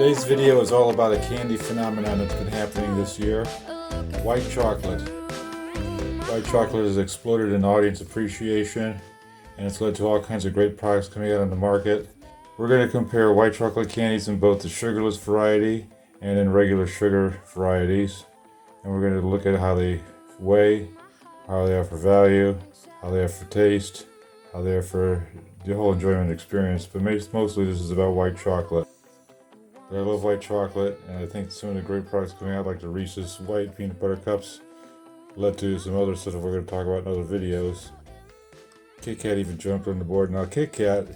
Today's video is all about a candy phenomenon that's been happening this year. White chocolate. White chocolate has exploded in audience appreciation, and it's led to all kinds of great products coming out on the market. We're going to compare white chocolate candies in both the sugarless variety and in regular sugar varieties. And we're going to look at how they weigh, how they are for value, how they are for taste, how they are for the whole enjoyment experience. But mostly this is about white chocolate. But I love white chocolate, and I think some of the great products coming out, like the Reese's White Peanut Butter Cups, led to some other stuff that we're going to talk about in other videos. Kit Kat even jumped on the board. Now Kit Kat,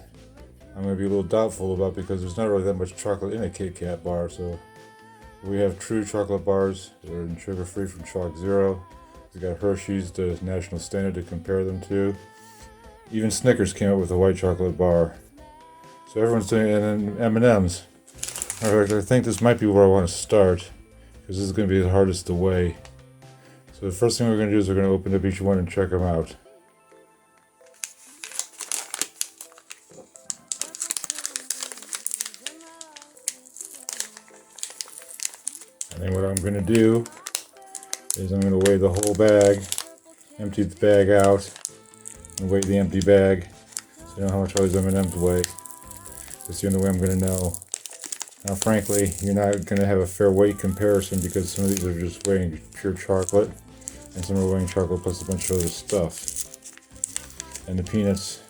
I'm going to be a little doubtful about because there's not really that much chocolate in a Kit Kat bar. So we have true chocolate bars that are sugar-free from Chalk Zero. We got Hershey's, the national standard to compare them to. Even Snickers came out with a white chocolate bar. So everyone's doing it, and then M&M's. Alright, I think this might be where I want to start, because this is going to be the hardest to weigh. So the first thing we're going to do is we're going to open up each one and check them out. And then what I'm going to do is I'm going to weigh the whole bag, empty the bag out, and weigh the empty bag, so you know how much all these M&Ms weigh. That's the only way I'm going to know. Now frankly, you're not going to have a fair weight comparison because some of these are just weighing pure chocolate, and some are weighing chocolate plus a bunch of other stuff. And the peanuts,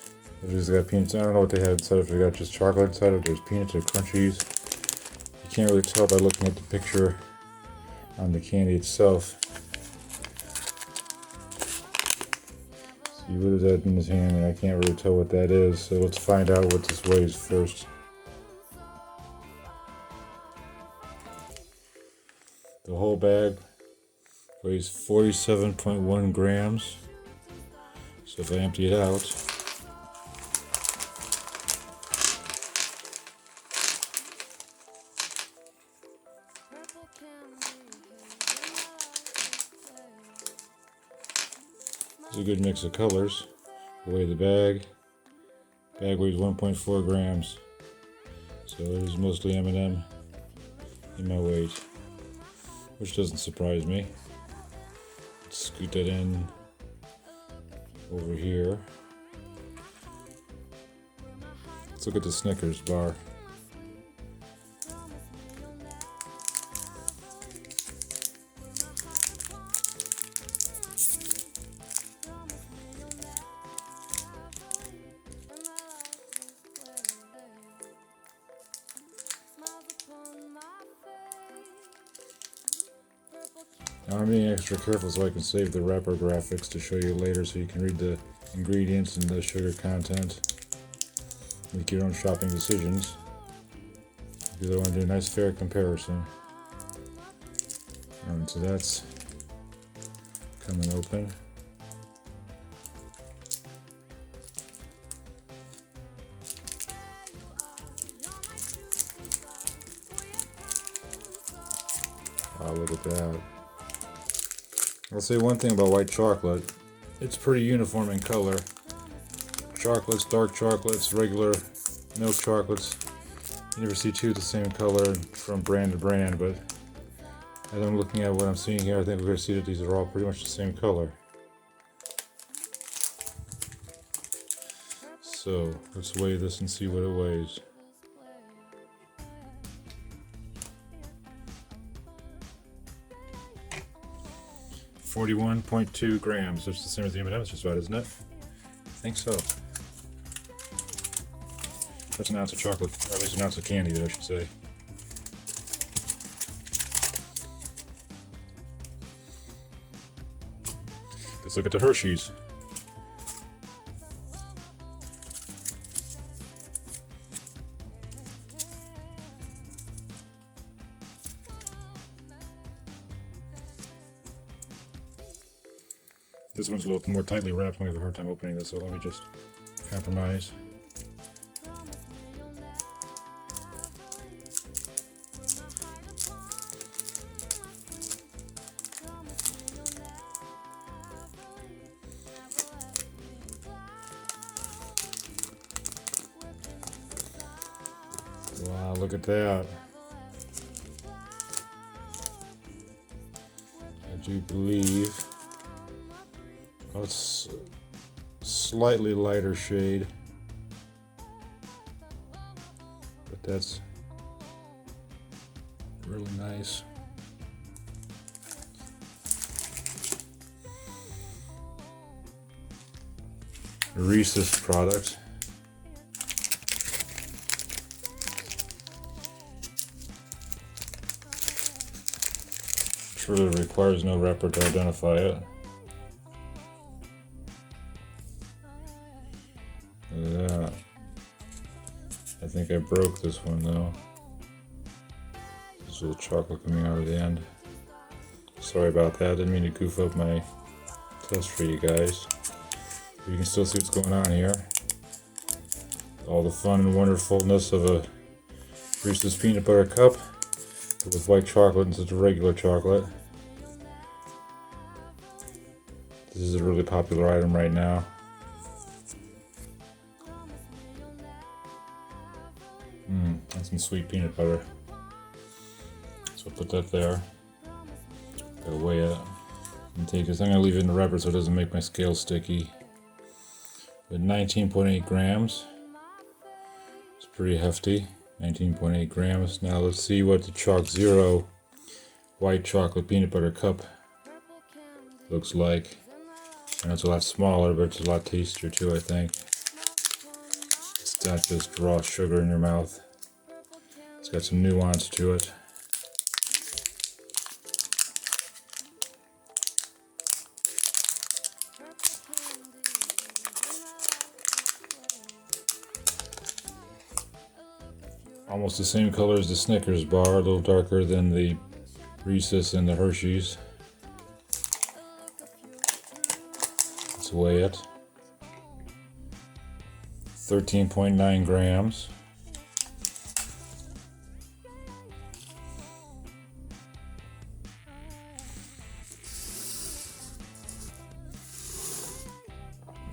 if it's got peanuts, I don't know what they have inside, if they got just chocolate inside, if there's peanuts or crunchies. You can't really tell by looking at the picture on the candy itself. See, what is that in his hand? And I can't really tell what that is, so let's find out what this weighs first. The whole bag weighs 47.1 grams. So if I empty it out, it's a good mix of colors. Weigh the bag. Bag weighs 1.4 grams. So it is mostly M&M in my weight, which doesn't surprise me. Let's scoot that in over here. Let's look at the Snickers bar. Now I'm being extra careful so I can save the wrapper graphics to show you later so you can read the ingredients and the sugar content. Make your own shopping decisions, because I want to do a nice fair comparison. Alright, so that's coming open. Wow, look at that. I'll say one thing about white chocolate. It's pretty uniform in color. Chocolates, dark chocolates, regular milk chocolates. You never see two the same color from brand to brand, but as I'm looking at what I'm seeing here, I think we're going to see that these are all pretty much the same color. So let's weigh this and see what it weighs. .2 grams. That's the same as the M&M's just about, isn't it? I think so. That's an ounce of chocolate, or at least an ounce of candy, I should say. Let's look at the Hershey's. This one's a little more tightly wrapped. I'm going to have a hard time opening this, so let me just compromise. Wow, look at that. do believe, oh, it's slightly lighter shade, but that's really nice. A Reese's product. Sure, it requires no wrapper to identify it. Look at that. I think I broke this one though. There's a little chocolate coming out of the end. Sorry about that, didn't mean to goof up my test for you guys. You can still see what's going on here. All the fun and wonderfulness of a Reese's peanut butter cup with white chocolate instead of regular chocolate. This is a really popular item right now. That's some sweet peanut butter. So I'll put that there. Gotta weigh it and take this. I'm gonna leave it in the wrapper so it doesn't make my scale sticky. But 19.8 grams. It's pretty hefty. 19.8 grams. Now let's see what the Chalk Zero white chocolate peanut butter cup looks like. And it's a lot smaller, but it's a lot tastier too, I think. It's not just raw sugar in your mouth. It's got some nuance to it. Almost the same color as the Snickers bar, a little darker than the Reese's and the Hershey's. Let's weigh it. 13.9 grams.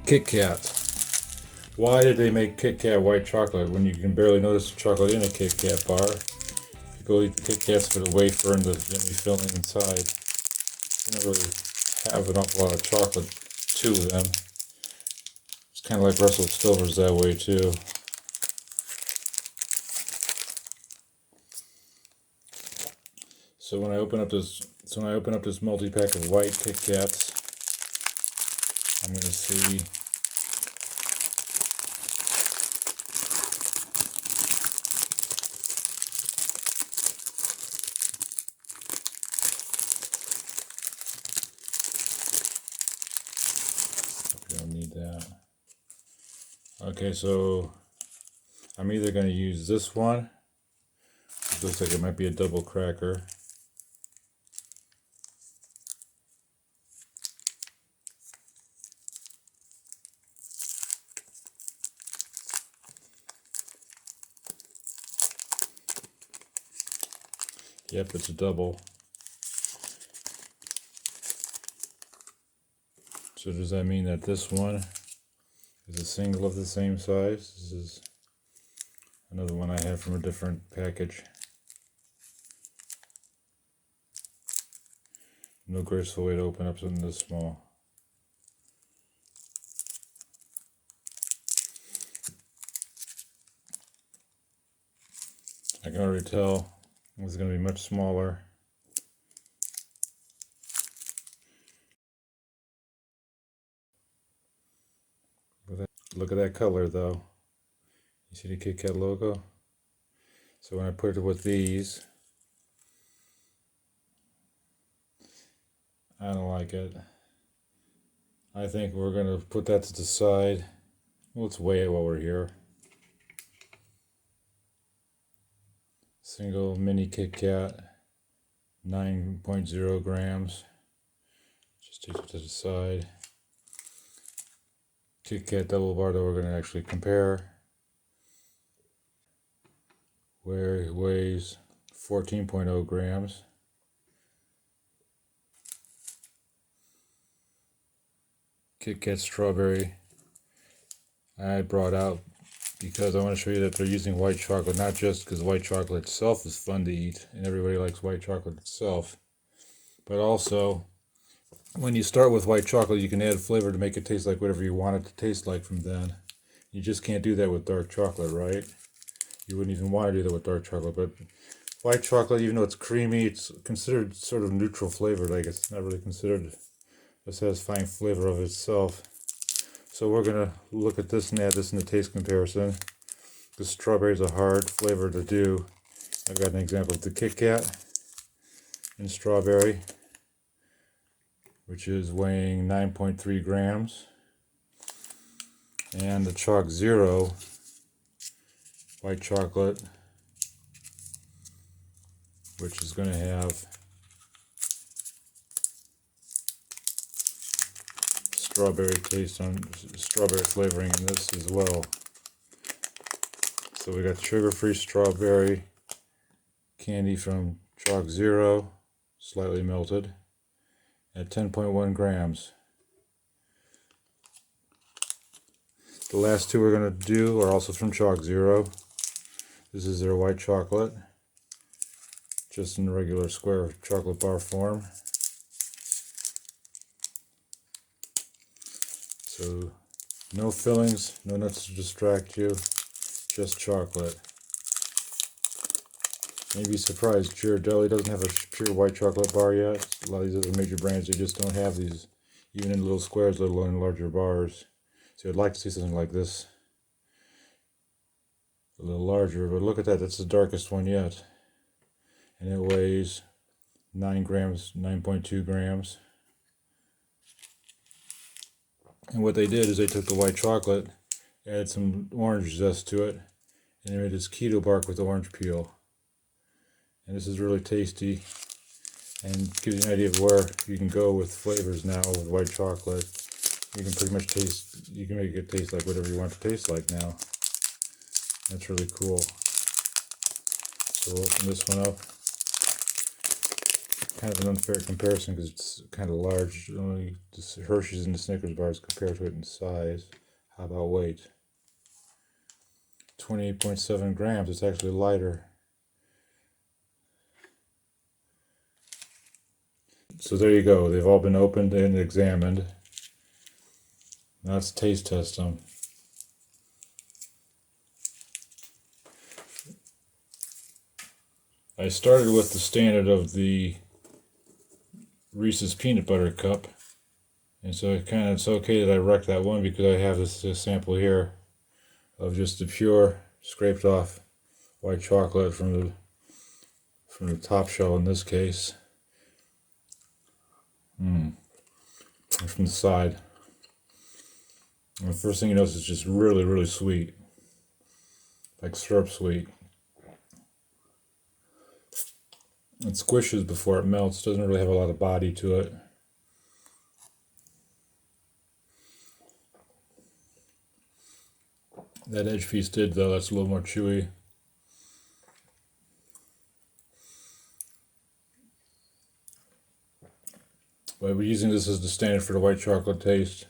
Kit Kat. Why did they make Kit Kat white chocolate when you can barely notice the chocolate in a Kit Kat bar? People eat the Kit Kats for the wafer and the yummy filling inside. They don't really have an awful lot of chocolate to them. It's kind of like Russell Stover's that way too. So when I open up this multi-pack of white Kit Kats, I'm going to see that. Okay, so I'm either going to use this one. It looks like it might be a double cracker. Yep, it's a double. So does that mean that this one is a single of the same size? This is another one I have from a different package. No graceful way to open up something this small. I can already tell it's going to be much smaller. Look at that color though. You see the Kit Kat logo? So when I put it with these, I don't like it. I think we're going to put that to the side. Let's weigh it while we're here. Single mini Kit Kat, 9.0 grams. Just take it to the side. Kit Kat double bar that we're going to actually compare. Where it weighs 14.0 grams. Kit Kat strawberry I brought out because I want to show you that they're using white chocolate, not just because white chocolate itself is fun to eat and everybody likes white chocolate itself, but also when you start with white chocolate, you can add flavor to make it taste like whatever you want it to taste like from then. You just can't do that with dark chocolate, right? You wouldn't even want to do that with dark chocolate, but white chocolate, even though it's creamy, it's considered sort of neutral flavored. Like it's not really considered a satisfying flavor of itself. So we're gonna look at this and add this in the taste comparison. The strawberry is a hard flavor to do. I've got an example of the Kit Kat in strawberry, which is weighing 9.3 grams. And the Chalk Zero white chocolate, which is going to have strawberry taste on strawberry flavoring in this as well. So we got sugar-free strawberry candy from Chalk Zero, slightly melted, at 10.1 grams. The last two we're going to do are also from Chalk Zero. This is their white chocolate, just in the regular square chocolate bar form. So no fillings, no nuts to distract you, just chocolate. You'd be surprised, Ghirardelli doesn't have a pure white chocolate bar yet. A lot of these other major brands, they just don't have these, even in little squares, let alone in larger bars. So I'd like to see something like this, a little larger, but look at that, that's the darkest one yet. And it weighs 9 grams, 9.2 grams. And what they did is they took the white chocolate, added some orange zest to it, and they made this keto bark with orange peel. And this is really tasty and gives you an idea of where you can go with flavors now with white chocolate. You can pretty much taste, you can make it taste like whatever you want it to taste like now. That's really cool. So we'll open this one up. Kind of an unfair comparison because it's kind of large. Only the Hershey's and the Snickers bars compared to it in size. How about weight? 28.7 grams. It's actually lighter. So there you go. They've all been opened and examined. Now let's taste test them. I started with the standard of the Reese's Peanut Butter Cup, and so it's okay that I wrecked that one because I have this sample here of just the pure scraped off white chocolate from the top shell in this case, and from the side. And the first thing you notice is just really, really sweet, like syrup sweet. It squishes before it melts, doesn't really have a lot of body to it. That edge piece did though, that's a little more chewy. But we're using this as the standard for the white chocolate taste.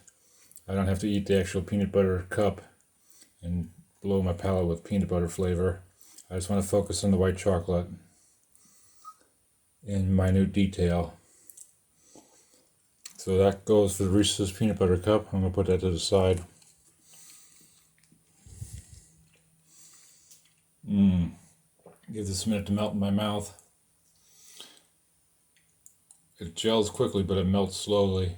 I don't have to eat the actual peanut butter cup and blow my palate with peanut butter flavor. I just want to focus on the white chocolate in minute detail. So that goes for the Reese's Peanut Butter Cup. I'm going to put that to the side. Give this a minute to melt in my mouth. It gels quickly, but it melts slowly.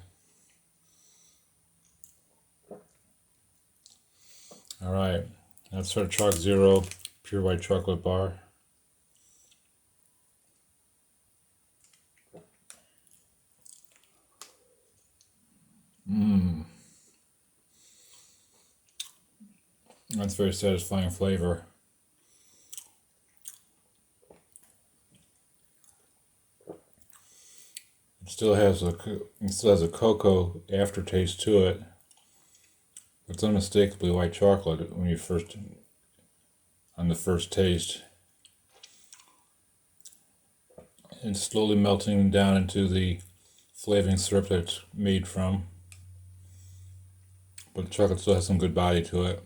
Alright, that's our Chalk Zero pure white chocolate bar. That's very satisfying flavor. It still has a cocoa aftertaste to it. It's unmistakably white chocolate when you on the first taste. And slowly melting down into the flavoring syrup that it's made from. But the chocolate still has some good body to it.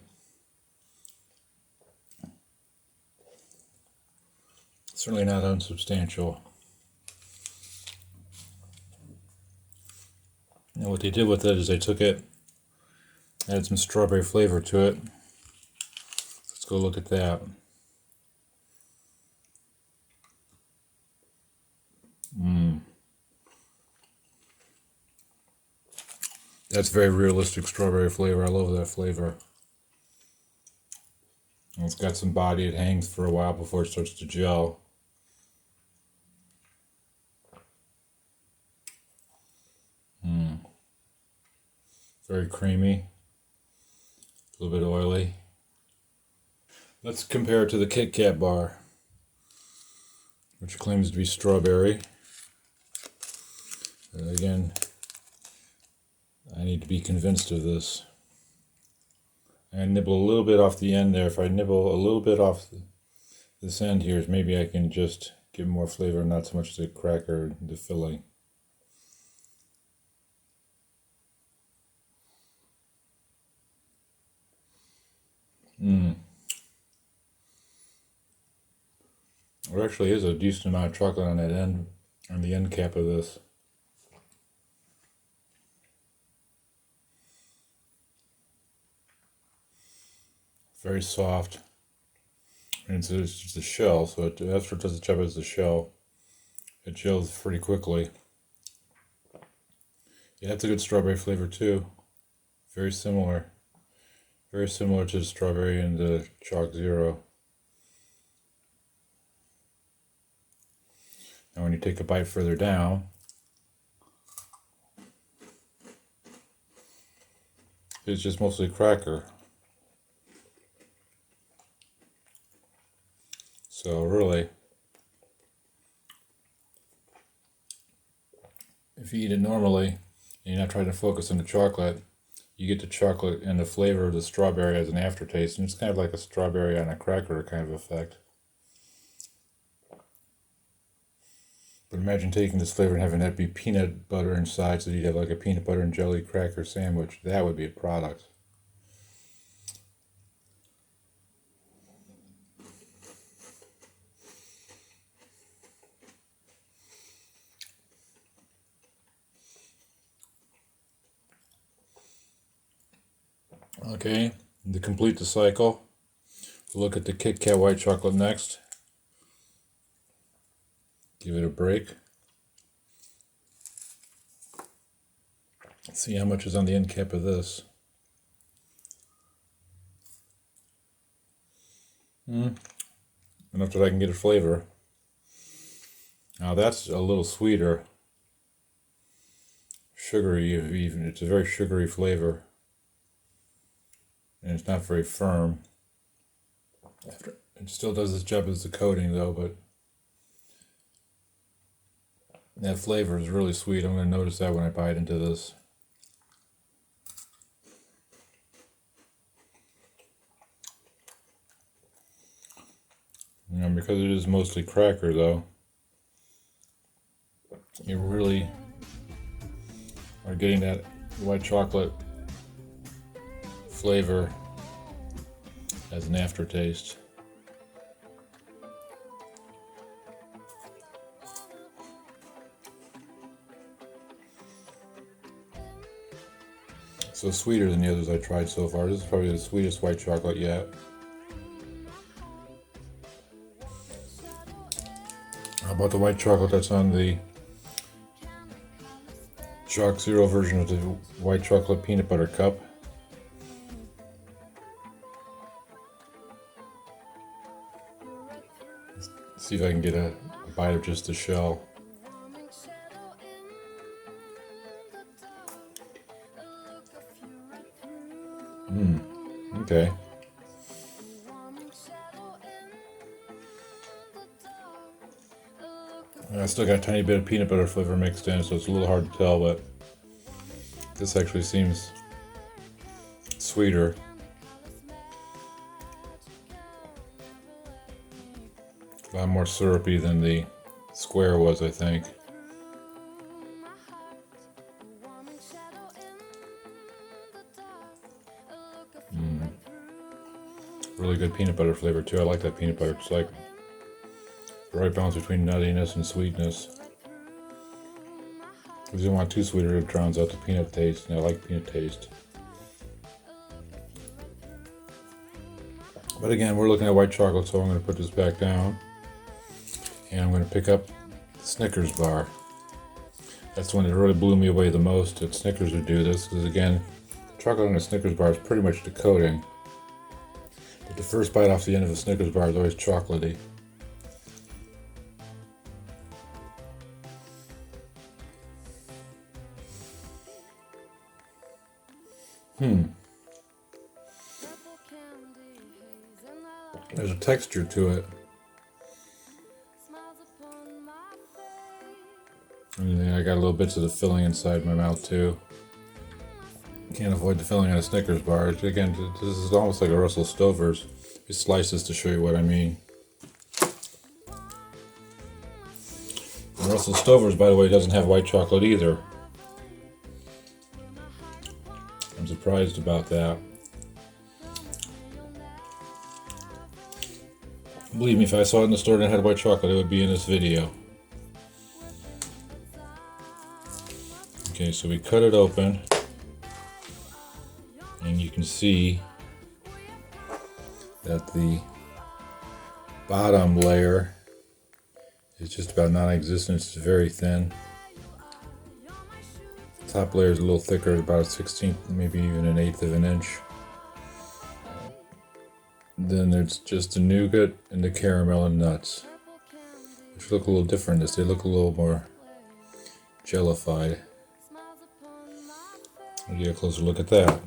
Certainly not unsubstantial. And what they did with it is they took it, added some strawberry flavor to it. Let's go look at that. That's very realistic strawberry flavor. I love that flavor. And it's got some body. It hangs for a while before it starts to gel. Very creamy. A little bit oily. Let's compare it to the Kit Kat bar, which claims to be strawberry. Again, I need to be convinced of this. I nibble a little bit off the end there. If I nibble a little bit off this end here, maybe I can just get more flavor, not so much the cracker, the filling. There actually is a decent amount of chocolate on that end, on the end cap of this. Very soft. And it's just a shell, so after it does the job as the shell, it gels pretty quickly. Yeah, that's a good strawberry flavor too. Very similar. Very similar to the strawberry and the Chalk Zero. Now when you take a bite further down, it's just mostly cracker. So really, if you eat it normally and you're not trying to focus on the chocolate, you get the chocolate and the flavor of the strawberry as an aftertaste, and it's kind of like a strawberry on a cracker kind of effect. But imagine taking this flavor and having that be peanut butter inside, so you'd have like a peanut butter and jelly cracker sandwich. That would be a product. Okay, to complete the cycle, we'll look at the Kit Kat white chocolate next. Give it a break. Let's see how much is on the end cap of this. Enough that I can get a flavor. Now that's a little sweeter. Sugary even. It's a very sugary flavor. And it's not very firm. It still does its job as the coating though, but that flavor is really sweet. I'm going to notice that when I bite into this. And because it is mostly cracker though, you really are getting that white chocolate flavor as an aftertaste. So sweeter than the others I tried so far. This is probably the sweetest white chocolate yet. How about the white chocolate that's on the Chalk Zero version of the white chocolate peanut butter cup? Let's see if I can get a bite of just the shell. Okay. I still got a tiny bit of peanut butter flavor mixed in, so it's a little hard to tell, but this actually seems sweeter. A lot more syrupy than the square was, I think. Really good peanut butter flavor too. I like that peanut butter. It's like the right balance between nuttiness and sweetness. Because you don't want too sweet or it drowns out the peanut taste, and I like peanut taste. But again, we're looking at white chocolate, so I'm going to put this back down. And I'm going to pick up the Snickers bar. That's the one that really blew me away the most, that Snickers would do this, because again, the chocolate on a Snickers bar is pretty much the coating. But the first bite off the end of a Snickers bar is always chocolatey. There's a texture to it. And then I got little bits of the filling inside my mouth too. Can't avoid the filling on a Snickers bar. Again, this is almost like a Russell Stover's. It slices to show you what I mean. And Russell Stover's, by the way, doesn't have white chocolate either. I'm surprised about that. Believe me, if I saw it in the store and it had white chocolate, it would be in this video. Okay, so we cut it open, and you can see that the bottom layer is just about non-existent. It's very thin. The top layer is a little thicker, about a 1/16, maybe even an 1/8 of an inch. Then there's just the nougat and the caramel and nuts, which look a little different. They look a little more jellified. We'll get a closer look at that.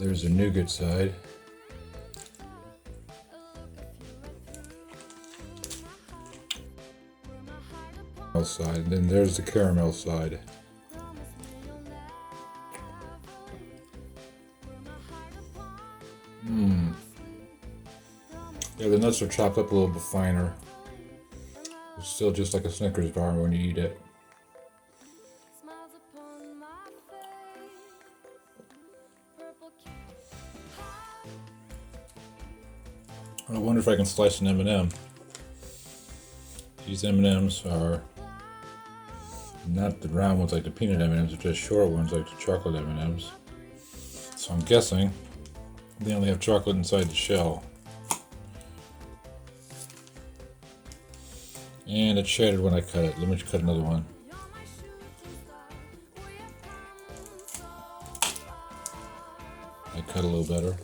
There's the nougat side. Side. Then there's the caramel side. Yeah, the nuts are chopped up a little bit finer. It's still just like a Snickers bar when you eat it. I wonder if I can slice an M&M. These M&Ms are not the round ones like the peanut M&Ms, they're just short ones like the chocolate M&Ms. So I'm guessing they only have chocolate inside the shell. And it shattered when I cut it. Let me cut another one. I cut a little better.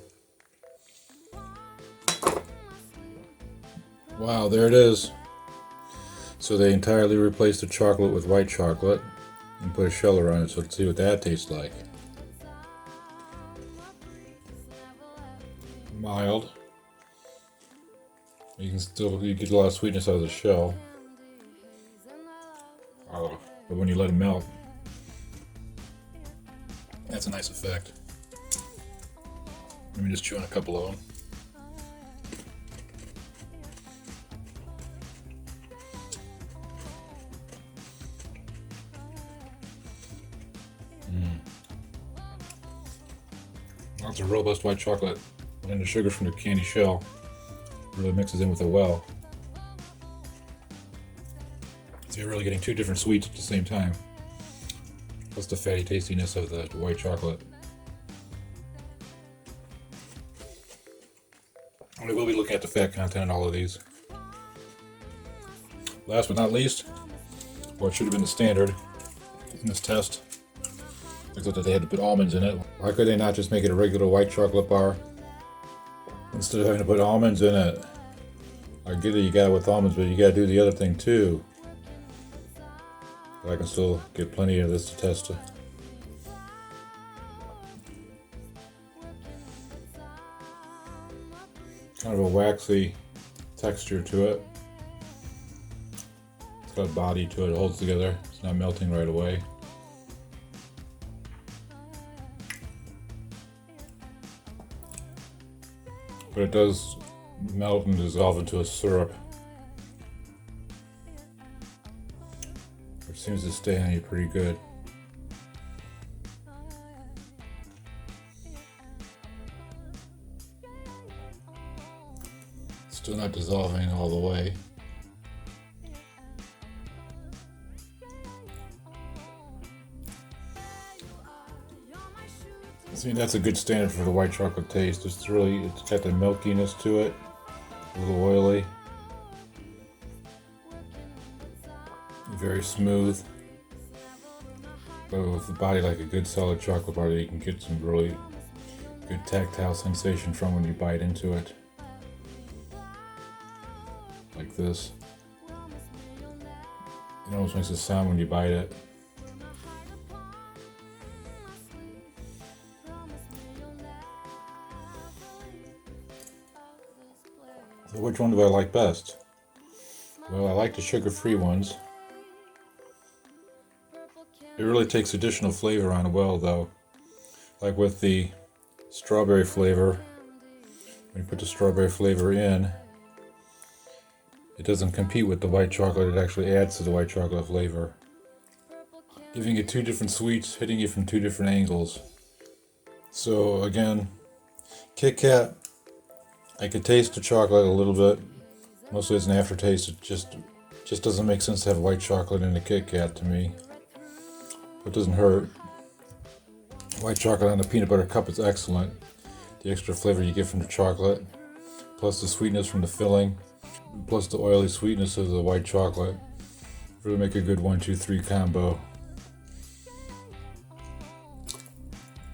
Wow, there it is. So they entirely replaced the chocolate with white chocolate and put a shell around it, so let's see what that tastes like. Mild. You get a lot of sweetness out of the shell. But when you let it melt, that's a nice effect. Let me just chew on a couple of them. That's a robust white chocolate, and the sugar from the candy shell really mixes in with it well. So you're really getting two different sweets at the same time, plus the fatty tastiness of the white chocolate. We will be looking at the fat content in all of these. Last but not least, what should have been the standard in this test, except that they had to put almonds in it. Why could they not just make it a regular white chocolate bar instead of having to put almonds in it? I get it, you got it with almonds, but you got to do the other thing too. But I can still get plenty of this to test it. Kind of a waxy texture to it. It's got a body to it, it holds together. It's not melting right away. But it does melt and dissolve into a syrup, which seems to stay on you pretty good. Still not dissolving all the way. See, that's a good standard for the white chocolate taste. It's got the milkiness to it, a little oily, very smooth. But with the body like a good solid chocolate bar, you can get some really good tactile sensation from when you bite into it. Like this. It almost makes a sound when you bite it. So which one do I like best? Well, I like the sugar-free ones. It really takes additional flavor on well though. Like with the strawberry flavor, when you put the strawberry flavor in, it doesn't compete with the white chocolate, it actually adds to the white chocolate flavor. Giving you two different sweets, hitting you from two different angles. So again, Kit Kat, I could taste the chocolate a little bit. Mostly as an aftertaste, it just doesn't make sense to have white chocolate in a Kit Kat to me. It doesn't hurt. White chocolate on a peanut butter cup is excellent. The extra flavor you get from the chocolate, plus the sweetness from the filling, plus the oily sweetness of the white chocolate, really make a good 1-2-3 combo.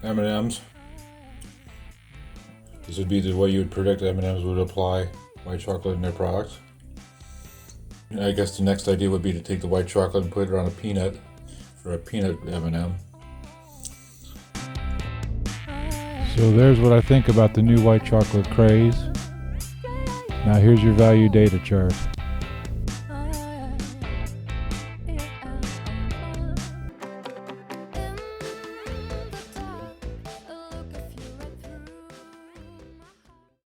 M&M's. This would be the way you would predict M&M's would apply white chocolate in their products. And I guess the next idea would be to take the white chocolate and put it on a peanut for a peanut M&M. So there's what I think about the new white chocolate Craze. Now here's your value data chart.